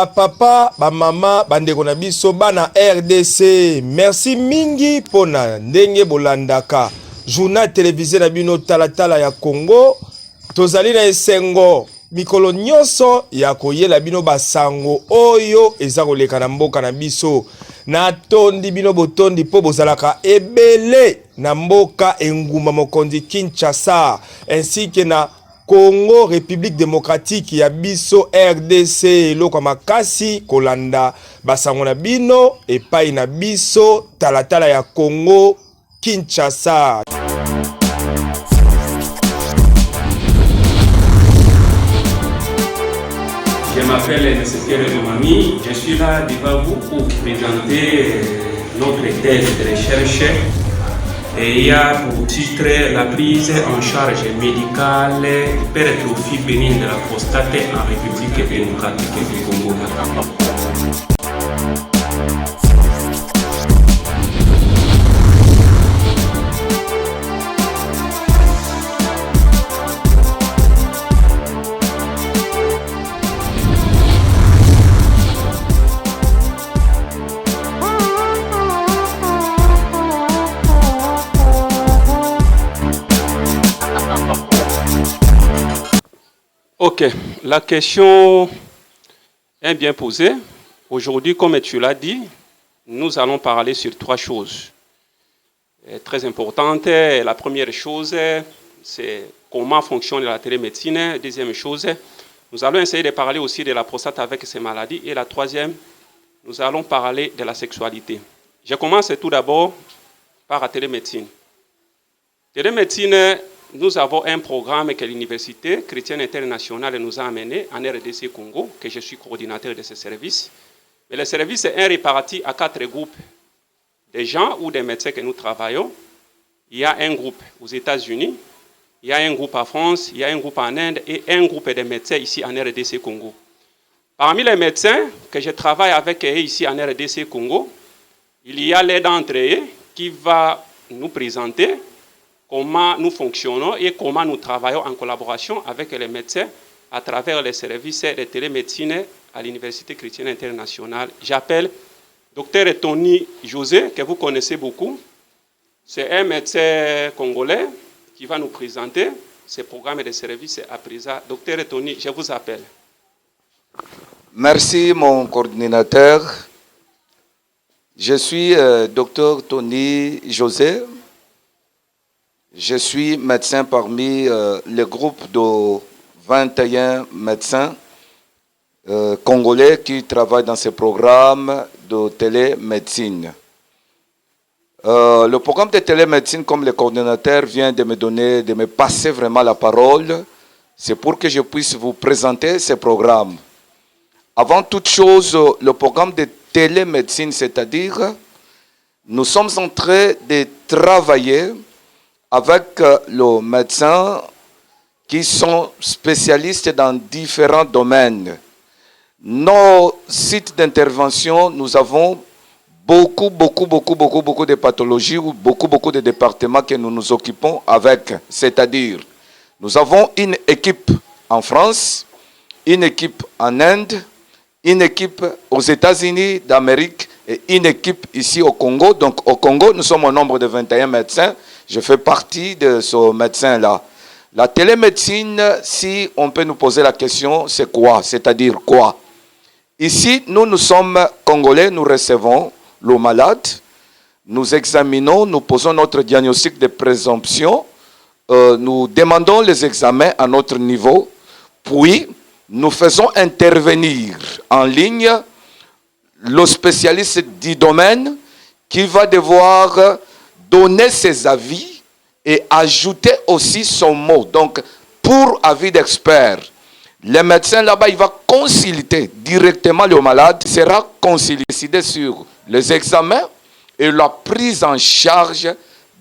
papa, ba mama, bandeko na biso bana RDC. Merci mingi pona ndenge bolandaka. Journal télévisé na bino talatala ya Congo. Tozali na esengo mikolo nyonso ya koyela bino basango oyo eza koleka na mboka na biso. Na tondi bino botondi po bozalaka ebele na mboka enguma mokonzi Kinshasa ainsi que na Congo République démocratique ya biso RDC loko makasi kolanda basango na bino epai na biso talatala ya Congo Kinshasa. Je m'appelle Ezekiel Domami, je suis là devant vous pour vous présenter notre thèse de recherche. Et il y a pour titre la prise en charge médicale d'hypertrophie bénigne de la prostate en République démocratique du Congo. Ok, la question est bien posée. Aujourd'hui, comme tu l'as dit, nous allons parler sur trois choses très importantes. La première chose, c'est comment fonctionne la télémédecine. Deuxième chose, nous allons essayer de parler aussi de la prostate avec ses maladies. Et la troisième, nous allons parler de la sexualité. Je commence tout d'abord par la télémédecine. Télémédecine, nous avons un programme que l'Université chrétienne internationale nous a amené en RDC Congo, que je suis coordinateur de ce service. Mais le service est réparti à 4 groupes de gens ou des médecins que nous travaillons. Il y a un groupe aux États-Unis, il y a un groupe en France, il y a un groupe en Inde et un groupe de médecins ici en RDC Congo. Parmi les médecins que je travaille avec eux ici en RDC Congo, il y a l'un d'entre eux qui va nous présenter comment nous fonctionnons et comment nous travaillons en collaboration avec les médecins à travers les services de télémédecine à l'Université chrétienne internationale. J'appelle Dr Tony José, que vous connaissez beaucoup. C'est un médecin congolais qui va nous présenter ce programme de services à présent. Dr Tony, je vous appelle. Merci mon coordinateur. Je suis Dr Tony José. Je suis médecin parmi le groupe de 21 médecins congolais qui travaillent dans ce programme de télémédecine. Le programme de télémédecine, comme le coordinateur vient de me passer vraiment la parole, c'est pour que je puisse vous présenter ce programme. Avant toute chose, le programme de télémédecine, c'est-à-dire, nous sommes en train de travailler avec les médecins qui sont spécialistes dans différents domaines. Nos sites d'intervention, nous avons beaucoup de pathologies ou beaucoup de départements que nous nous occupons avec. C'est-à-dire, nous avons une équipe en France, une équipe en Inde, une équipe aux États-Unis d'Amérique et une équipe ici au Congo. Donc au Congo, nous sommes au nombre de 21 médecins. Je fais partie de ce médecin-là. La télémédecine, si on peut nous poser la question, c'est quoi? C'est-à-dire quoi? Ici, nous sommes Congolais, nous recevons le malade, nous examinons, nous posons notre diagnostic de présomption, nous demandons les examens à notre niveau, puis nous faisons intervenir en ligne le spécialiste du domaine qui va devoir donner ses avis et ajouter aussi son mot. Donc, pour avis d'expert, le médecin là-bas, il va consulter directement le malade, il sera consulté sur les examens et la prise en charge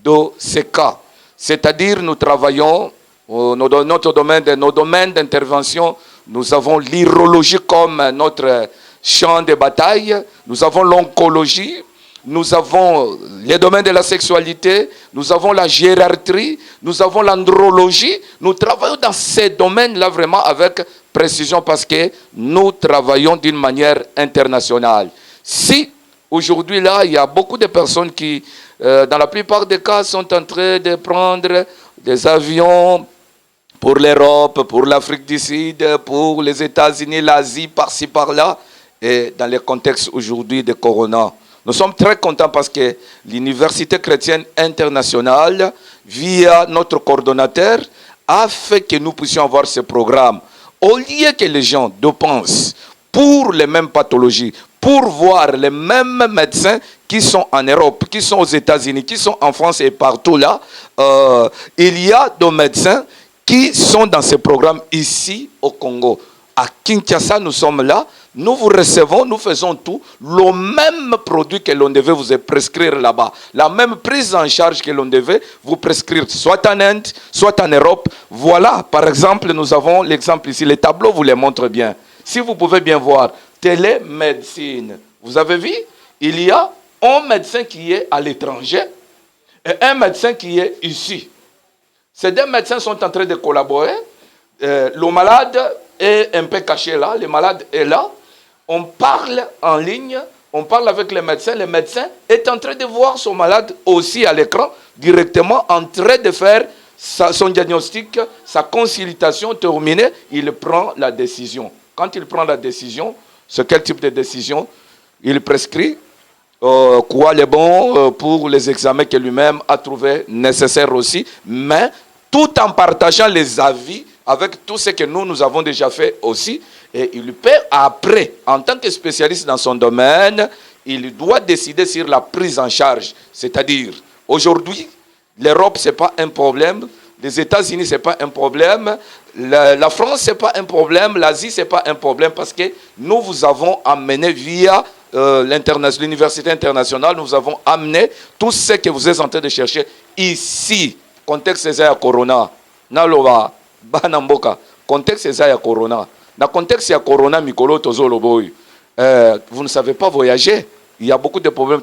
de ces cas. C'est-à-dire, nous travaillons notre domaine, nos domaines d'intervention, nous avons l'urologie comme notre champ de bataille, nous avons l'oncologie, nous avons les domaines de la sexualité, nous avons la gériatrie, nous avons l'andrologie. Nous travaillons dans ces domaines-là vraiment avec précision parce que nous travaillons d'une manière internationale. Si aujourd'hui là, il y a beaucoup de personnes qui, dans la plupart des cas, sont en train de prendre des avions pour l'Europe, pour l'Afrique du Sud, pour les États-Unis, l'Asie, par-ci, par-là, et dans le contexte aujourd'hui de Corona. Nous sommes très contents parce que l'Université chrétienne internationale, via notre coordonnateur, a fait que nous puissions avoir ce programme. Au lieu que les gens dépensent pour les mêmes pathologies, pour voir les mêmes médecins qui sont en Europe, qui sont aux États-Unis, qui sont en France et partout là, il y a des médecins qui sont dans ce programme ici au Congo. À Kinshasa, nous sommes là, nous vous recevons, nous faisons tout, le même produit que l'on devait vous prescrire là-bas, la même prise en charge que l'on devait vous prescrire, soit en Inde, soit en Europe. Voilà, par exemple, nous avons l'exemple ici, les tableaux vous les montrent bien. Si vous pouvez bien voir, télémédecine, vous avez vu, il y a un médecin qui est à l'étranger et un médecin qui est ici. Ces deux médecins sont en train de collaborer. Le malade est un peu caché là, le malade est là. On parle en ligne, on parle avec le médecin est en train de voir son malade aussi à l'écran, directement en train de faire son diagnostic, sa consultation terminée, il prend la décision. Quand il prend la décision, c'est quel type de décision? Il prescrit quoi est bon pour les examens que lui-même a trouvé nécessaires aussi, mais tout en partageant les avis avec tout ce que nous avons déjà fait aussi. Et il peut après, en tant que spécialiste dans son domaine, il doit décider sur la prise en charge. C'est-à-dire, aujourd'hui, l'Europe, ce n'est pas un problème, les États-Unis, ce n'est pas un problème, la France, ce n'est pas un problème, l'Asie, ce n'est pas un problème, parce que nous vous avons amené via l'université internationale, nous avons amené tout ce que vous êtes en train de chercher ici. Contexte c'est ya corona. Naloba banamboka. Contexte c'est ya corona. Dans contexte ya corona mikolo tozolo boy. Vous ne savez pas voyager. Il y a beaucoup de problèmes.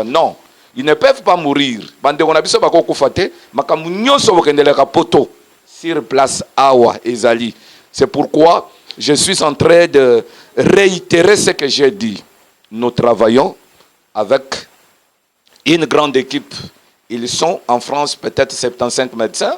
Non, ils ne peuvent pas mourir. Sur place awa ezali. C'est pourquoi je suis en train de réitérer ce que j'ai dit. Nous travaillons avec une grande équipe. Ils sont en France peut-être 75 médecins.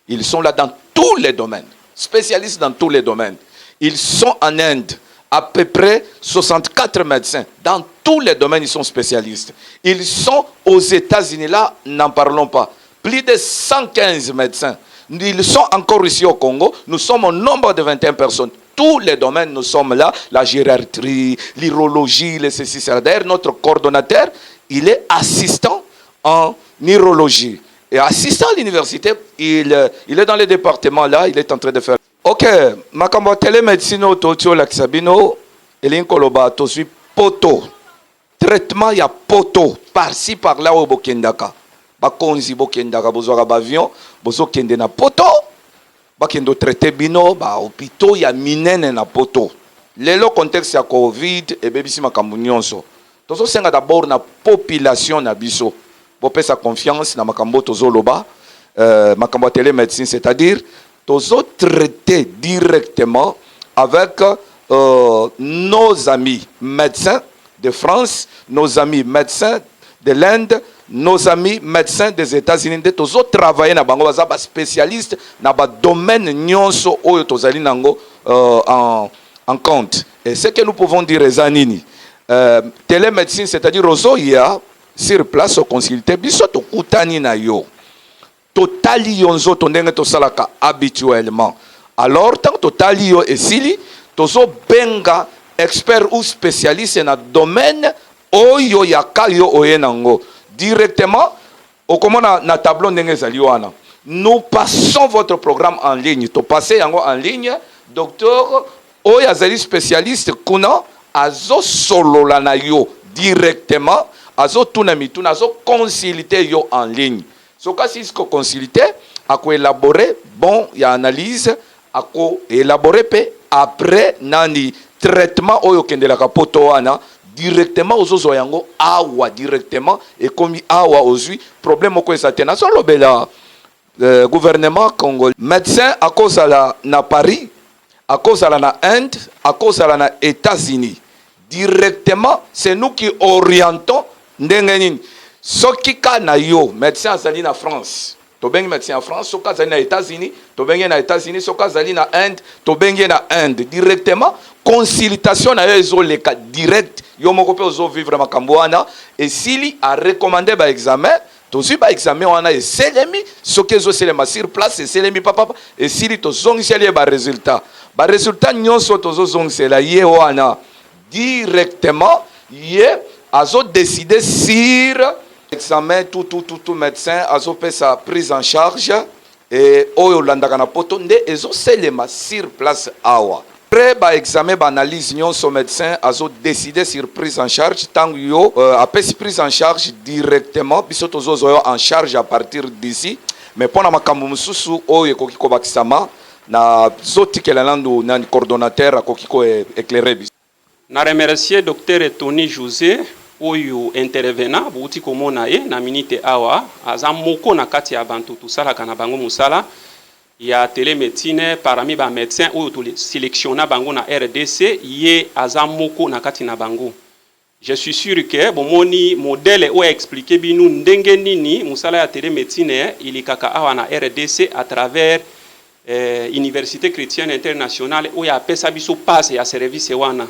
Ils sont là dans tous les domaines, spécialistes dans tous les domaines. Ils sont en Inde, à peu près 64 médecins. Dans tous les domaines, ils sont spécialistes. Ils sont aux États-Unis, là, n'en parlons pas. Plus de 115 médecins. Ils sont encore ici au Congo. Nous sommes au nombre de 21 personnes. Tous les domaines, nous sommes là. La gériatrie, l'urologie, les ceci, d'ailleurs, notre coordonnateur, il est assistant en neurologie. Et assistant à l'université, il est dans le département là, il est en train de faire. Ok, makambo télémédecine autotio laxabino, elinkoloba tosui poto. Traitement ya poto par-ci par-là au bokendaka. Bakonzi bokendaka bozwaka bavion, bozokende na poto. Bakendo traité bino ba hôpitaux ya minene na poto. Lelo contexte ya Covid et bebisi makambo nyonso. Tozo senga d'abord na population na biso. Bopé sa confiance na makambo tozoloba, makambo télémédecine, c'est-à-dire tozo traiter directement avec nos amis médecins de France, nos amis médecins de l'Inde, nos amis médecins des États-Unis. Tozo travailler na bango baza ba spécialiste na ba domaine nyonso oyo tozali nango en compte. Et ce que nous pouvons dire ezanini, télémédecine, c'est-à-dire ozo ya sur place au consulté biso to kutani na yo totali yonzo tondenge to salaka habituellement. Alors tant totali yo esili tozo benga expert ou spécialiste na domaine oyo yaka yo oyenango directement au komona na tableau ndenge zali wana. Nous passons votre programme en ligne. To passer yango en ligne, docteur oyo azali spécialiste kuna azo solola na yo directement. Azo tunami tuna azo consulter yo en ligne. So kasi isko consulter, ako élaborer bon ya analyse, ako élaborer pe après nani traitement oyo kendela ka poto wana directement ozo yango awa directement et comme awa ozui problème ko esatena solo bela gouvernement congolais médecin à cause na Paris à cause de la Inde, à cause de la États-Unis. Directement, c'est nous qui orientons ndengenini. Soki ka na yo, médecin azali na France. To bengi médecin en France, soka azali na États-Unis, to bengi na États-Unis, soka azali na Inde, to bengi na Inde. Directement, consultation na yo ezo leka direct, yo moko pe ozo vivre makambo wana, et s'il a recommandé ba examen, tozi ba examen wana e selemi, soki ezo selema sur place, e selemi papa, et s'il to zongiseli ba résultat. Ba résultat nyonso tozo zongisela ye wana directement, ye azo décider sur examen tout médecin azo fait sa prise en charge et oyo landaka na poto nde ezo selema sur place awa. Après ba examen ba analyse nyonso médecin azo décider sur prise en charge tant yo après prise en charge directement biso tozo zo en charge à partir d'ici mais pona makambo mususu oyo ekoki ko bakisama na zotikela nandu na coordonnateur akoki ko éclairer biso. Na remercier docteur Tony José oyo intervenant bouti komona ye na minute awa aza moko na kati ya bantu tusalaka na bango musala ya télémédecine parmi ba médecin oyo to sélectionna bango na RDC ye aza moko na kati na bango. Je suis sûr que bomoni modèle oyo expliquer binu ndenge nini musala ya télémédecine ilikaka awa na RDC à travers Université chrétienne internationale oyo apesa biso passe ya service wana.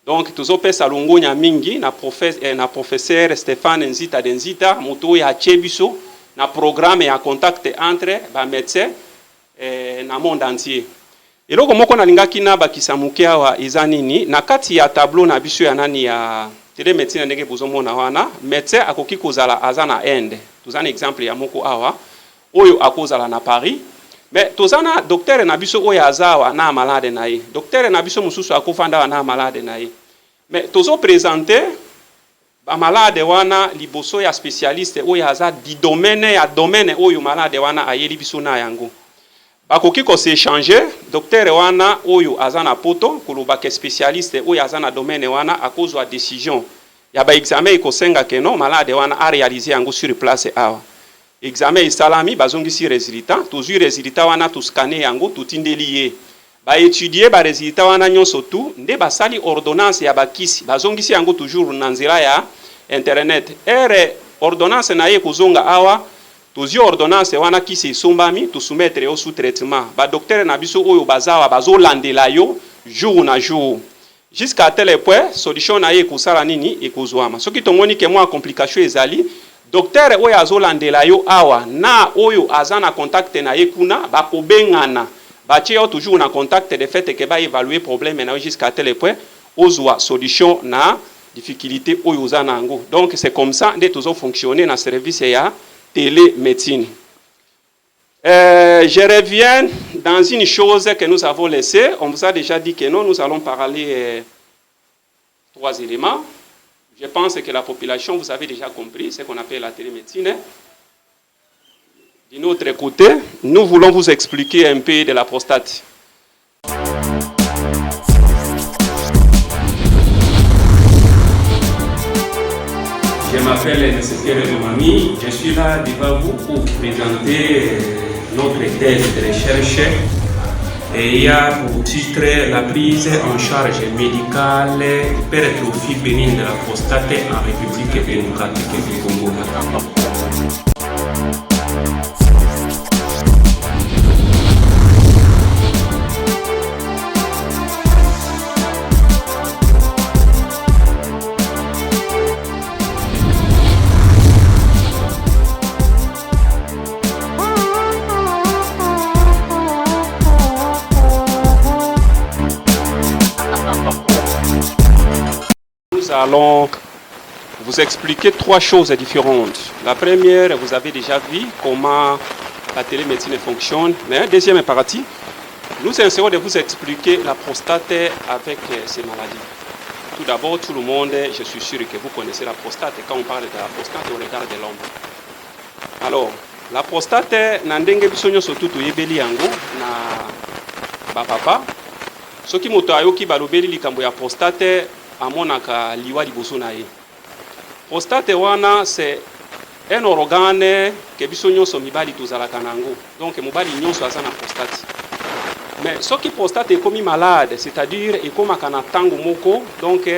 Donc tous opesa longonya mingi na professeur Stéphane Nzita Denzita moto ya chebiso na programme ya contact entre ba médecins na monde entier. Eloko moko na lingaki na bakisamuke awa eza nini na kati ya tableau na biso ya nani ya télémédecine ndenge bozomona wana médecin akoki kozala aza na Inde. Tozana exemple ya moko awa oyo akozala na Paris. Mais tozana docteur na biso oyo azawa na malade na ye. Docteur na biso mususu akofanda na malade na ye. Mais tozo présenter ba malade wana liboso ya spécialiste oyo aza di domaine ya domaine oyo malade wana ayeli biso na yango. Bakoki ko s'échanger docteur wana oyo aza na poto koloba ke spécialiste oyo aza na domaine wana akozwa décision. Ya ba examen ko senga ke non malade wana a réaliser yango sur place awa. Examen salami bazongisi résultat toujours résultat wana to scanner yango tutindeli ye ba étudier ba résultat wana nyonso tu nde basali ordonnance ya bakisi bazongisi yango toujours na nzela ya internet ordonnance na ye kozonga awa tozi ordonnance wana kisi sombami to soumettre au sous traitement ba docteur na biso oyo bazawa bazolandela yo jour na jour jusqu'à tel point solution na ye kusala nini ekozwama soki tomoni ke mwa complication ezali docteur oyo azolandela yo awa na oyo aza na contact na ye kuna bakobengana batie yo toujours na contact de fait que ba évaluer problème na jusqu'à tel point ozwa solution na difficulté oyo oza nango. Donc c'est comme ça nde tozo fonctionner na service ya télémédecine. Je reviens dans une chose que nous avons laissée. On vous a déjà dit que non, nous allons parler trois éléments. Je pense que la population, vous avez déjà compris ce qu'on appelle la télémédecine. D'un autre côté, nous voulons vous expliquer un peu de la prostate. Je m'appelle Ezekiel Zomami. Je suis là devant vous pour présenter notre thèse de recherche. Et il y a pour titre la prise en charge médicale d'hypertrophie bénigne de la prostate en République démocratique du Congo. Nous allons vous expliquer trois choses différentes. La première, vous avez déjà vu comment la télémédecine fonctionne. Mais la deuxième partie, nous essayons de vous expliquer la prostate avec ces maladies. Tout d'abord, tout le monde, je suis sûr que vous connaissez la prostate. Quand on parle de la prostate, on regarde l'homme. Alors, la prostate, nandenge bisonyo surtout yebeli yango na papa. Ce qui moto ayoki balobeli likambo ya prostate amonaka liwa liboso na ye. Prostate wana c'est un organe que biso nyonso mibali tozalaka nango. Donc mobali nyonso aza na prostate. Mais ce qui prostate est comme malade, c'est-à-dire il comme un tango moko, donc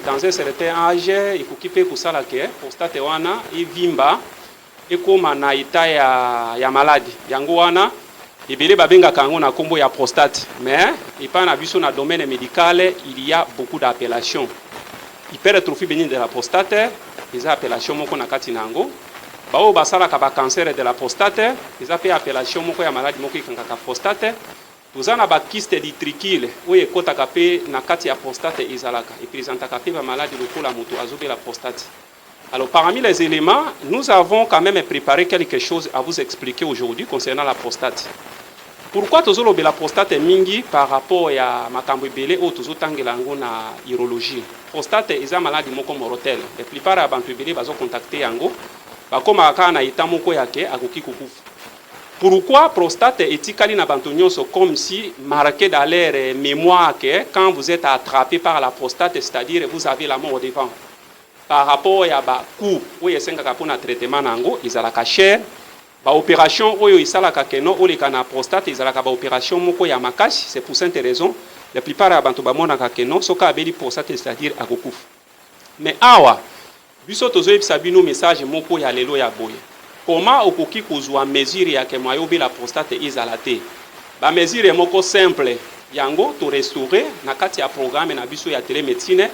dans un certain âge, il faut qu'il peut ça la que prostate wana il vimba et comme na ita ya maladie. Yango wana ebele babenga kango na kombo ya prostate. Mais il pas na biso na domaine médical, il y a beaucoup d'appellations. Hypertrophie bénigne de la prostate, les appellations moko na kati nango. Bao basala ka ba cancer de la prostate, les appellations moko ya maladie moko ikanga prostate. Tuzana ba kyste ditricile oyo ekotaka pe na kati ya prostate ezalaka et présentaka pe ba maladie lokola moto azobe la prostate. Alors parmi les éléments, nous avons quand même préparé quelque chose à vous expliquer aujourd'hui concernant la prostate. Pourquoi tozolobe la prostate mingi par rapport ya makambo ebele o tozotangela yango na urologie. Prostate eza maladie moko mortelle. La plupart ya bantu ebele bazo contacter yango bakoma kaka na état moko yake akoki kokufa. Pourquoi prostate etikali na bantu nyonso comme si marqué dans leur mémoire que quand vous êtes attrapé par la prostate, c'est-à-dire vous avez la mort devant. Par rapport à ba coup oyo esengaka pona traitement nango ezalaka cher, ba opération oyo isalaka keno oleka na prostate ezalaka ba opération moko ya makasi. C'est pour cette raison la plupart ya bantu bamonaka keno soka abeli prostate, c'est-à-dire akokufa. Mais awa biso tozoyebisa bino message moko ya lelo ya boye. Comment okoki kozwa mesure ya ke mayobi la prostate ezala te? Ba mesure moko simple yango to restaurer na kati ya programme na biso ya télémédecine.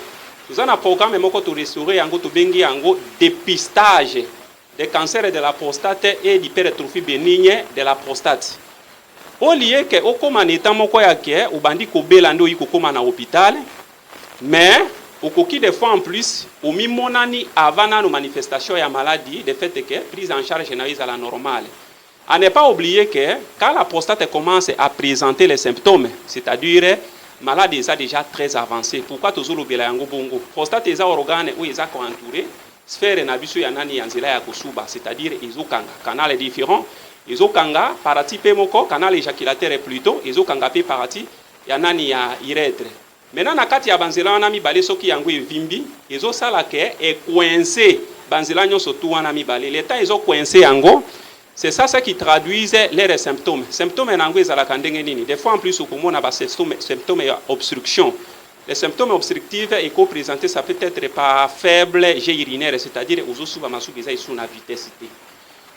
Nous avons un programme moko to restaurer yango to bengi yango dépistage des cancers de la prostate et d'hypertrophie bénigne de la prostate. Au lieu que okoma na état moko ya ke obandi kobela ndo yiko koma na hôpital, mais okoki des fois en plus omi monani avant nos manifestations ya maladie, de fait que prise en charge généralisée à la normale. À ne pas oublier que quand la prostate commence à présenter les symptômes, c'est-à-dire maladie est déjà très avancée. Pourquoi tozolo bela yango bongo? Prostate est un organe où ils ont entouré sphère na biso ya nani yanzela ya kosuba, c'est-à-dire izokanga canal différent, izokanga parati pe moko canal éjaculatoire plutôt, izokanga pe parati ya nani ya urètre. Maintenant na kati ya banzela wana mibale soki yango evimbi ezosala ke coincé banzela nyonso tu wana mibale l'état ezo coincé yango. C'est ça qui traduise les symptômes. Symptômes nango ezalaka ndenge nini? Des fois en plus okomona ba symptômes ya obstruction. Les symptômes obstructifs eko présentés ça peut être par faible jet urinaire, c'est-à-dire ozosuba masubi eza isu na vitesse te.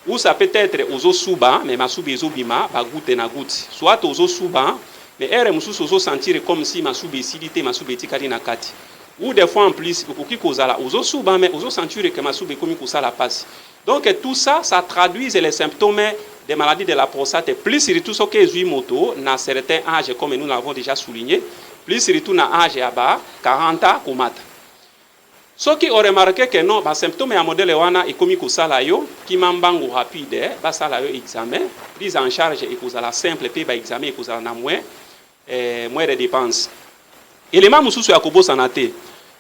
Ou ça peut être ozosuba mais masubi ezobima ba goutte na goutte. Soit ozosuba mais ere mususu ozo sentir comme si masubi esilite masubi etikali na kati. Ou des fois en plus okoki kozala ozosuba mais ozo sentir que masubi ekomi kosala passe. Donc tout ça, ça traduit les symptômes des maladies de la prostate. Plus surtout ce que est moto, dans certains âges, comme nous l'avons déjà souligné, plus surtout dans l'âge à 40 ans, ceux qui ont remarqué que non, les symptômes à modèle wana et comme qui m'embango rapide, ça la examen, prise en charge et cause la simple paie examen et cause la moins de dépenses. Élément mususu ya kobo sanate.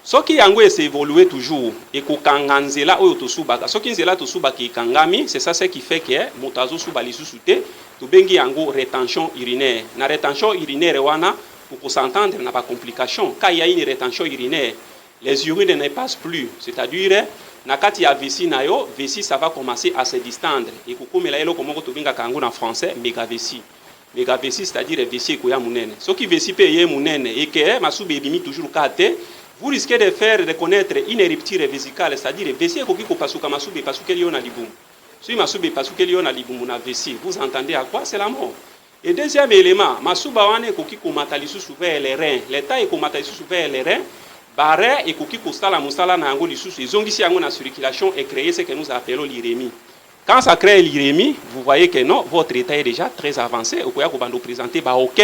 Soki yango ese évoluer toujours et ko kanganzela oyo to subaka soki nzela to subaki kangami, c'est ça ce qui fait que motazo suba lisusu te to bengi yango rétention urinaire. Na rétention urinaire wana pour s'entendre na pas complication. Quand il y a une rétention urinaire, les urines ne passent plus, c'est-à-dire na kati ya vessie na yo, vessie ça va commencer à se distendre et ko komela elo komoko to benga kango en français méga vessie. Méga vessie c'est-à-dire vessie ko ya munene. Soki vessie pe ye munene et que masubi ebimi toujours kate, vous risquez de faire reconnaître une rupture vésicale, c'est-à-dire vessie ekoki ko pasuka masubi pasuke liyo na libumu. Si masubi pasuke liyo na libumu na vessie, vous entendez à quoi? C'est la mort. Et deuxième élément, masuba wane ekoki ko mata lisusu vers les reins. L'état eko mata lisusu vers les reins. Barre ekoki ko sala musala na yango lisusu ezongisi yango na circulation et créer ce que nous appelons l'irémie. Quand ça crée l'irémie, vous voyez que non, votre état est déjà très avancé. Okoya ko bando présenter ba OK,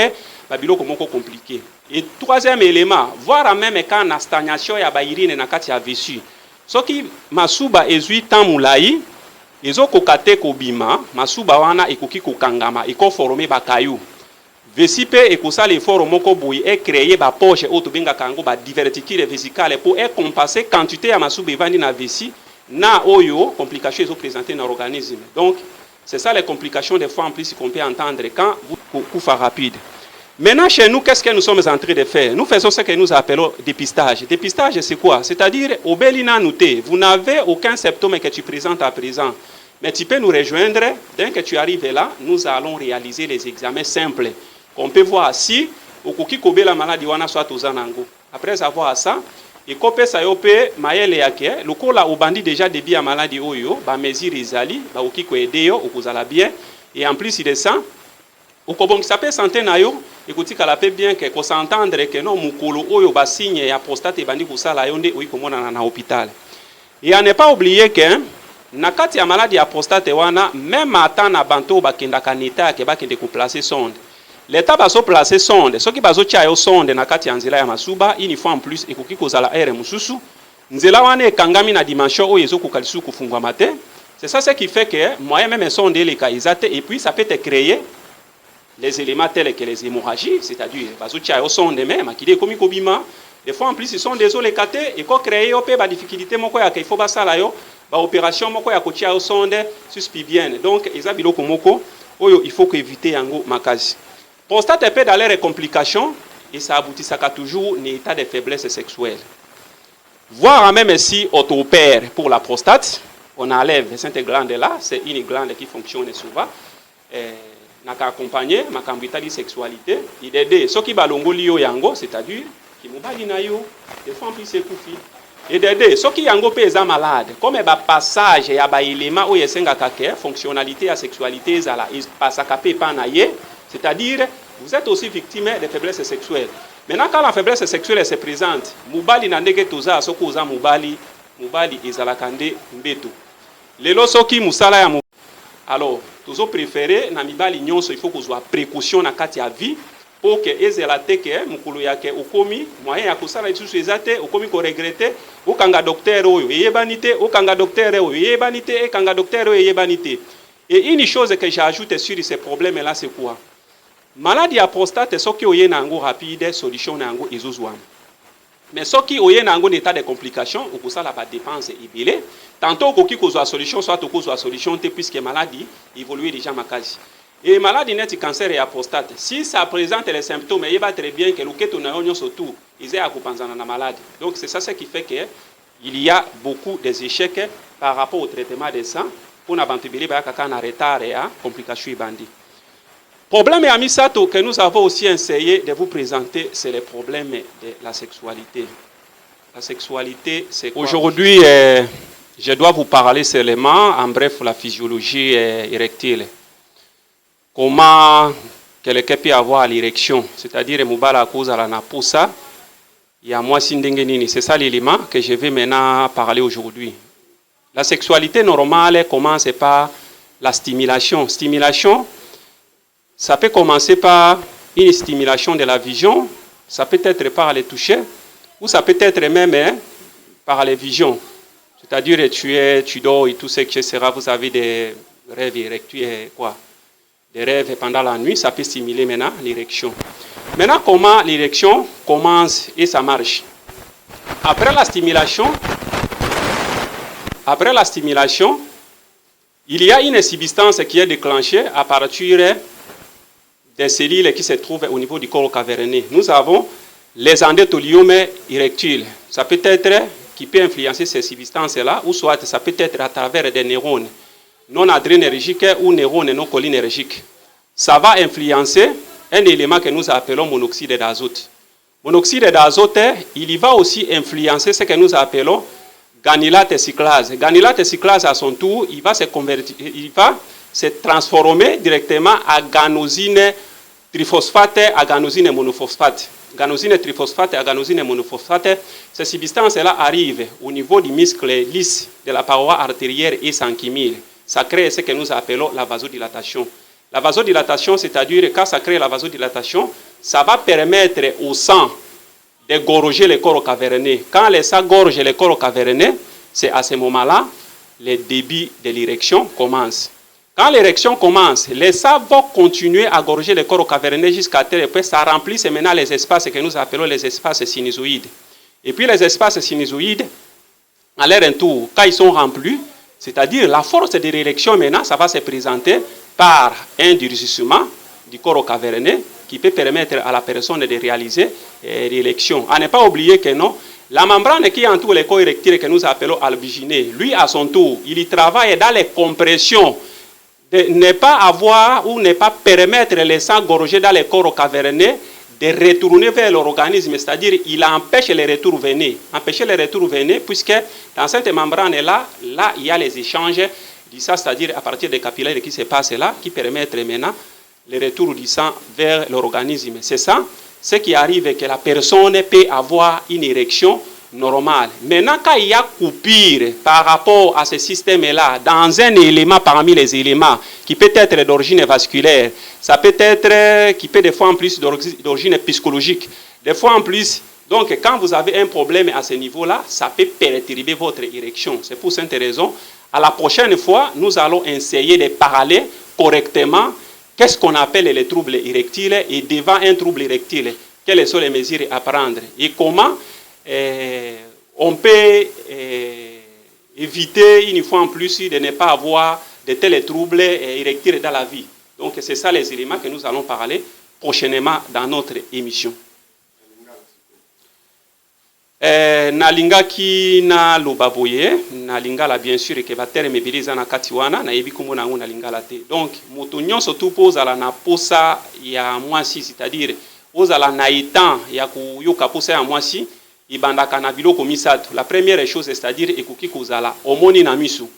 ba biloko moko compliqué. Et troisième élément, voir même quand na stagnation ya ba urine na kati ya vessie. Soki masuba ezui tamulai, ezoko kate ko bima, masuba wana ekoki ko kangama, eko former ba caillou. Vessie pe ekosala effort moko boyi et créer ba poche auto benga kango ba diverticule vésicale pour compenser quantité ya masuba evandi na vessie. Na oyo, complications sont présentées dans l'organisme. Donc, c'est ça les complications des fois en plus qu'on peut entendre quand vous coupez rapide. Maintenant, chez nous, qu'est-ce que nous sommes en train de faire? Nous faisons ce que nous appelons dépistage. Dépistage, c'est quoi? C'est-à-dire, au Belina noté, vous n'avez aucun symptôme que tu présentes à présent. Mais tu peux nous rejoindre. Dès que tu arrives là, nous allons réaliser les examens simples on peut voir si okoki kobela maladie wana soit ozanango. Après avoir ça, et kopé ça yope mayele yake lokola obandi déjà début à maladie oyo ba mesure ezali ba oki ko aider yo okozala bien et en plus de ça okobongisa pe santé na yo ekotika la pe bien que ko s'entendre que non mukolo oyo ba signe ya prostate bandi kusala yo nde oyi komona na hôpital. Et à ne pas oublier que na kati ya maladie ya prostate wana même ata na banto bakenda kaneta ke bakende ko placer sonde. L'État va se placer sonde. Ce qui va se faire sonde na kati ya nzela ya masuba, une fois en plus ekoki kozala air mususu. Nzela wana ekangami na dimension oyo ezokoka lisusu kufungwa mate. C'est ça ce qui fait que moyen même sonde les kaizate et puis ça peut te créer les éléments tels que les hémorragies, c'est-à-dire va se faire sonde même qui est comme kobima. Des fois en plus ils sont désolés katé et ko créer opé ba difficulté moko ya qu'il faut ba sala yo, ba opération moko ya ko tia sonde suspibienne. Donc eza biloko moko oyo il faut que éviter yango makazi. Prostate peut d'aller les complications et ça aboutissaka toujours un état de faiblesse sexuelle. Voire même si on opère pour la prostate, on enlève cette glande là, c'est une glande qui fonctionne souvent. On a accompagné ma cambitali sexualité. Il aide ceux qui balongo liyo yango, c'est-à-dire qui mobali na yo, des fois en plus c'est koufi. Et d'aider ceux qui yango pe eza malade, comme ba passage ya ba élément o yesenga kake fonctionnalité ya sexualité ezala pasaka pe pa na ye. C'est-à-dire, vous êtes aussi victime de faiblesse sexuelle. Maintenant, quand la faiblesse sexuelle se présente, mubali na ndenge toza soko oza mubali ezalakande mbeto. Lelo soki musala ya mubali. Alors, tozo préféré na mibali nyonso il faut qu'on soit précaution na kati ya vie pour que ezela teke mukulu yake okomi moyen ya kusala lisusu ezate okomi ko regretter okanga docteur oyo eyebanité okanga docteur oyo eyebanité ekanga docteur oyo eyebanité. Et une chose que j'ajoute sur ces problèmes là c'est quoi? Maladie à prostate, ce qui est un rapide, solution nango ezozouam. Mais ce qui est un état de complications, ou que ça la dépense est belé. Tantôt qu'on a solution, soit qu'on a solution, puisque maladie évolue déjà ma case. Et maladie net cancer et à prostate. Si ça présente les symptômes, il va très bien que le keto na onyo surtout, ils aient à couper la maladie. Donc c'est ça ce qui fait que il y a beaucoup d'échecs par rapport au traitement des sang pour n'abandonner pas quand on a retard et à complications bandit. Problème et Amisato que nous avons aussi essayé de vous présenter, c'est le problème de la sexualité. La sexualité, c'est quoi? Aujourd'hui, je dois vous parler seulement, en bref, la physiologie érectile. Comment quelqu'un peut avoir l'érection, c'est-à-dire Moubala à cause de la naposa, il y a moi Sindengenini. C'est ça l'élément que je vais maintenant parler aujourd'hui. La sexualité normale commence par la stimulation. Stimulation, ça peut commencer par une stimulation de la vision, ça peut être par les toucher, ou ça peut être même par les visions. C'est-à-dire tu dors et tout ce que sera, vous avez des rêves érectuels, quoi. Des rêves pendant la nuit, ça peut stimuler maintenant l'érection. Maintenant, comment l'érection commence et ça marche? Après la stimulation, il y a une substance qui est déclenchée à partir des cellules qui se trouvent au niveau du corps caverneux. Nous avons les endothélium érectiles. Ça peut être qui peut influencer ces substances-là, ou soit ça peut être à travers des neurones non adrénergiques ou neurones non cholinergiques. Ça va influencer un élément que nous appelons monoxyde d'azote. Monoxyde d'azote, il y va aussi influencer ce que nous appelons ganylate cyclase. Ganylate cyclase, à son tour, il va se transformer directement à ganosine triphosphate, à ganosine monophosphate. Ganosine triphosphate, à ganosine monophosphate, ces substances-là arrivent au niveau du muscle lisse de la paroi artérielle et sanguine. Ça crée ce que nous appelons la vasodilatation. La vasodilatation, c'est-à-dire quand ça crée la vasodilatation, ça va permettre au sang de gorger le corps caverneux. Quand le sang gorge le corps caverneux, c'est à ce moment-là le début de l'érection commence. Quand l'érection commence, le sang va continuer à gorger le corps caverneux jusqu'à tel point ça remplit maintenant les espaces que nous appelons les espaces sinusoïdes. Et puis les espaces sinusoïdes, à leur tour, quand ils sont remplis, c'est-à-dire la force de l'érection maintenant, ça va se présenter par un durcissement du corps caverneux qui peut permettre à la personne de réaliser l'érection. À ne pas oublier que non, la membrane qui entoure le corps érectile que nous appelons albuginée, lui à son tour, il y travaille dans les compressions de ne pas avoir ou ne pas permettre les sangs gorgés dans les corps caverneux de retourner vers l'organisme, c'est-à-dire il empêche les retours veineux. Empêcher les retours veineux, puisque dans cette membrane-là, il y a les échanges du sang, c'est-à-dire à partir des capillaires qui se passent là, qui permettent maintenant le retour du sang vers l'organisme. C'est ça, ce qui arrive, que la personne peut avoir une érection normale. Maintenant, quand il y a coupure par rapport à ce système-là, dans un élément parmi les éléments, qui peut être d'origine vasculaire, ça peut être, qui peut des fois en plus d'origine psychologique, des fois en plus, donc quand vous avez un problème à ce niveau-là, ça peut perturber votre érection. C'est pour cette raison, à la prochaine fois, nous allons essayer de parler correctement qu'est-ce qu'on appelle les troubles érectiles et devant un trouble érectile, quelles sont les mesures à prendre et comment on peut éviter une fois en plus de ne pas avoir de tels troubles érectiles dans la vie. Donc c'est ça les éléments que nous allons parler prochainement dans notre émission. Nalingaki na lobaboye nalingala bien sûr que batere mebiliza na katiwana na yebi komona ngo nalingala te. Donc moto nyonso tu pozala na posa ya mwasi, c'est-à-dire ozala na itan ya kuyoka posa ya mwasi ibandaka na biloko misato. La première chose, c'est-à-dire ekoki kozala omoni na misu.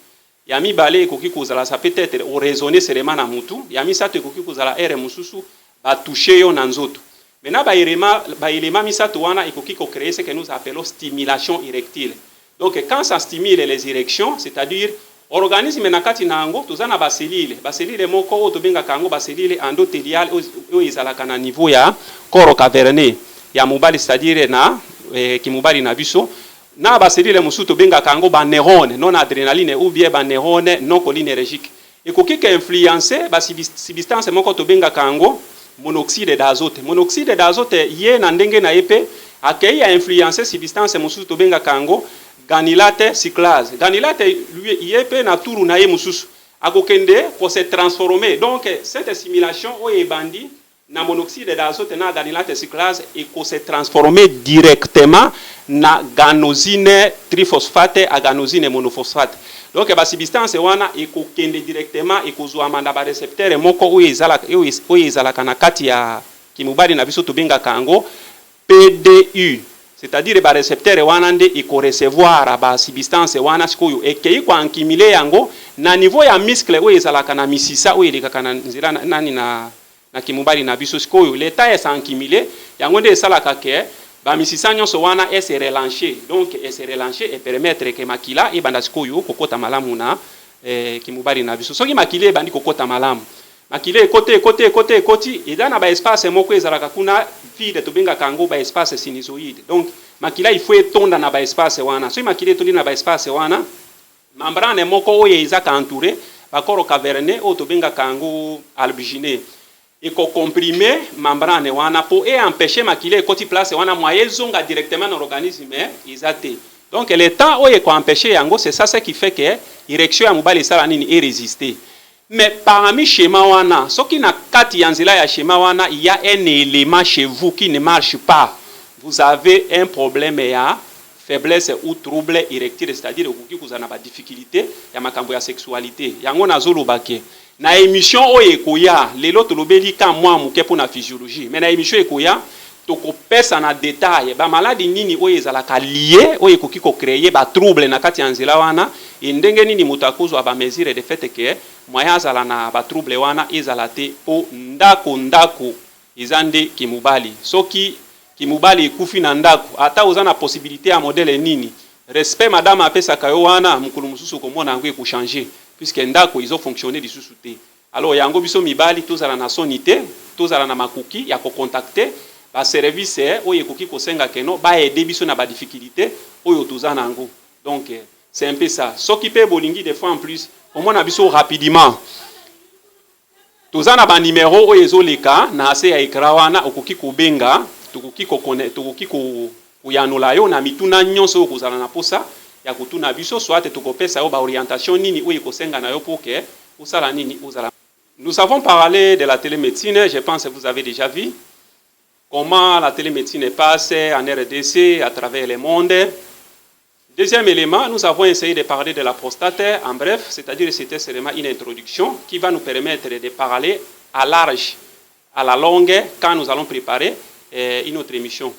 Ya mibale ekoki kozala, ça peut être o raisonner seulement na mutu. Ya misato ekoki kozala ere mususu ba toucher yo na nzoto. Maintenant ba élément misato wana ekoki ko créer ce que nous appelons stimulation érectile. Donc quand ça stimule les érections, c'est-à-dire organisme na kati na ngo tozana ba selile moko o tobenga kango ba selile endothéliale o ezalaka na niveau ya corps caverneux ya mobali, c'est-à-dire na kimubali na biso na baselile musu to benga kango ba neurone non adrénaline ou bien ba neurone non cholinergique ekoki ka influencer ba substance moko to benga kango monoxyde d'azote. Monoxyde d'azote ye na ndenge na yepe akei ya influencer substance musu to benga kango ganylate cyclase. Ganylate lui yepe na turu na ye mususu akokende pour se transformer. Donc cette simulation o ebandi na monoxyde d'azote na ganylate cyclase et qu'on se transformer directement na ganosine triphosphate à ganosine monophosphate. Donc ba substance wana ekokende directement ekozwa manda ba récepteur moko oyo ezalaka na kati ya kimubali na biso tobenga kango PDU, c'est-à-dire ba récepteur wana nde eko recevoir ba substance wana sikoyo ekei kwa accumuler yango na niveau ya muscle oyo ezalaka na misisa oyo elekaka na nzira nani na kimubali na biso sikoyo l'état est encumulé yango nde esalaka ke ba misisa nyonso wana se relancer. Donc se relancer et permettre que makila ebanda sikoyo kokota malamu na kimubali na biso. Soki makila ebandi kokota malamu, makila côté edana ba espace moko ezalaka kuna vide tobenga kango ba espace sinusoïde. Donc makila il faut etonda na ba espace wana. Soki makila etondi na ba espace wana, membrane moko oyo ezaka entouré ba corps caverneux o tobenga kango albugineux eko comprimer membrane wana pour empêcher makila ekoti place wana moyen zonga directement dans l'organisme izate. Donc le temps où eko empêcher yango, c'est ça ce qui fait que érection ya mobali sala nini et résister. Mais parmi schéma wana, soki na kati ya nzela ya schéma wana, il y a un élément chez vous qui ne marche pas. Vous avez un problème ya faiblesse ou trouble érectile, c'est-à-dire okuki kuzana ba difficulté ya makambo ya sexualité. Yango nazolobake na émission oyo ekoya lelo tolobeli ka mwa muke pour na physiologie, mais na émission ekoya tokopesa na détail ba maladie nini oyo ezalaka lié oyo ekoki ko créer ba trouble na kati ya nzela wana et ndenge nini moto akozwa ba mesure de fait que moya azala na ba trouble wana ezala te po ndako izande kimubali. Soki kimubali ekufi na ndako ata ozana possibilité ya modèle nini respect madame apesa kayo wana mukulu mususu komona ngo ekuchanger puisque ndako izo fonctionner lisusu te. Alors yango biso mibali tozala na sonité, tozala na makuki ya ko contacter ba service oyo ekoki kosenga keno ba aider biso na ba difficulté oyo tozana ngo. Donc c'est un peu ça. Soki pe bolingi des fois en plus omona biso rapidement tozana ba numéro oyo ezoleka na ase ya écran wana okoki kobenga tokoki ko kuyanula yo na mituna nyonso okozala na posa ya kutuna biso soit tokopesa yo ba orientation nini oyo kosenga na yo pour que usala nini uzala. Nous avons parlé de la télémédecine, je pense que vous avez déjà vu comment la télémédecine passe en RDC à travers le monde. Deuxième élément, nous avons essayé de parler de la prostate en bref, c'est-à-dire c'était seulement une introduction qui va nous permettre de parler à large, à la longue, quand nous allons préparer une autre émission.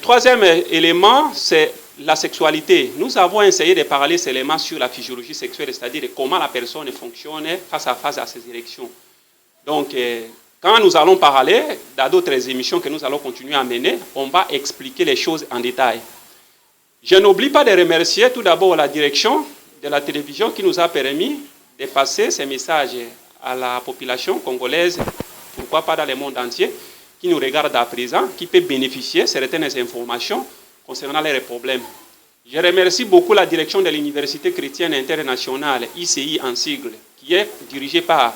Troisième élément, c'est la sexualité. Nous avons essayé de parler seulement sur la physiologie sexuelle, c'est-à-dire comment la personne fonctionne face à ses érections. Donc, quand nous allons parler dans d'autres émissions que nous allons continuer à mener, on va expliquer les choses en détail. Je n'oublie pas de remercier tout d'abord la direction de la télévision qui nous a permis de passer ces messages à la population congolaise, pourquoi pas dans le monde entier, qui nous regarde à présent, qui peut bénéficier de certaines informations concernant les problèmes. Je remercie beaucoup la direction de l'Université chrétienne internationale, ICI en sigle, qui est dirigée par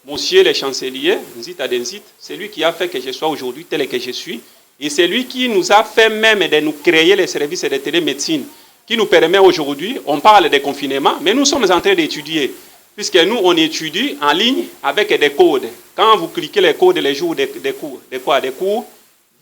Monsieur le chancelier, Nzit Adenzit, c'est lui qui a fait que je sois aujourd'hui tel que je suis. Et c'est lui qui nous a fait même de nous créer les services de télémédecine, qui nous permet aujourd'hui, on parle de confinement, mais nous sommes en train d'étudier, puisque nous, on étudie en ligne avec des codes. Quand vous cliquez les codes les jours des cours,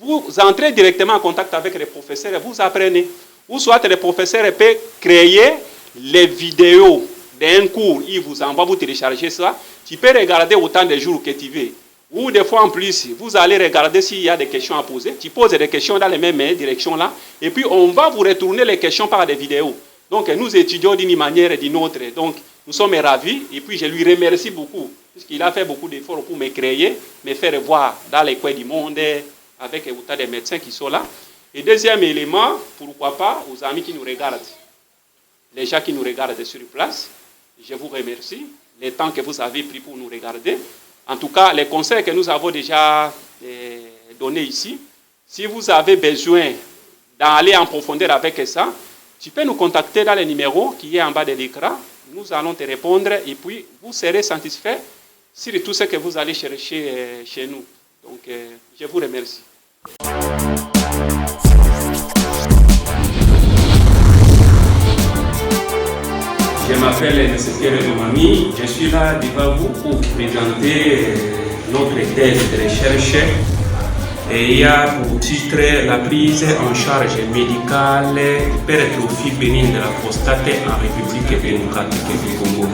vous entrez directement en contact avec les professeurs et vous apprenez. Ou soit les professeurs peuvent créer les vidéos d'un cours, ils vous envoient, vous téléchargez ça, tu peux regarder autant de jours que tu veux. Ou des fois en plus, vous allez regarder s'il y a des questions à poser. Tu poses des questions dans les mêmes directions là. Et puis on va vous retourner les questions par des vidéos. Donc nous étudions d'une manière et d'une autre. Donc nous sommes ravis. Et puis je lui remercie beaucoup. Puisqu'il a fait beaucoup d'efforts pour me créer, me faire voir dans les coins du monde, avec autant de médecins qui sont là. Et deuxième élément, pourquoi pas, aux amis qui nous regardent. Les gens qui nous regardent sur place, je vous remercie. Le temps que vous avez pris pour nous regarder. En tout cas, les conseils que nous avons déjà donnés ici, si vous avez besoin d'aller en profondeur avec ça, tu peux nous contacter dans le numéro qui est en bas de l'écran. Nous allons te répondre et puis vous serez satisfait sur tout ce que vous allez chercher chez nous. Donc, je vous remercie. Je m'appelle Nsekere Domami, je suis là devant vous pour présenter notre thèse de recherche et il y a pour titre la prise en charge médicale d'hypertrophie bénigne de la prostate en République démocratique du Congo.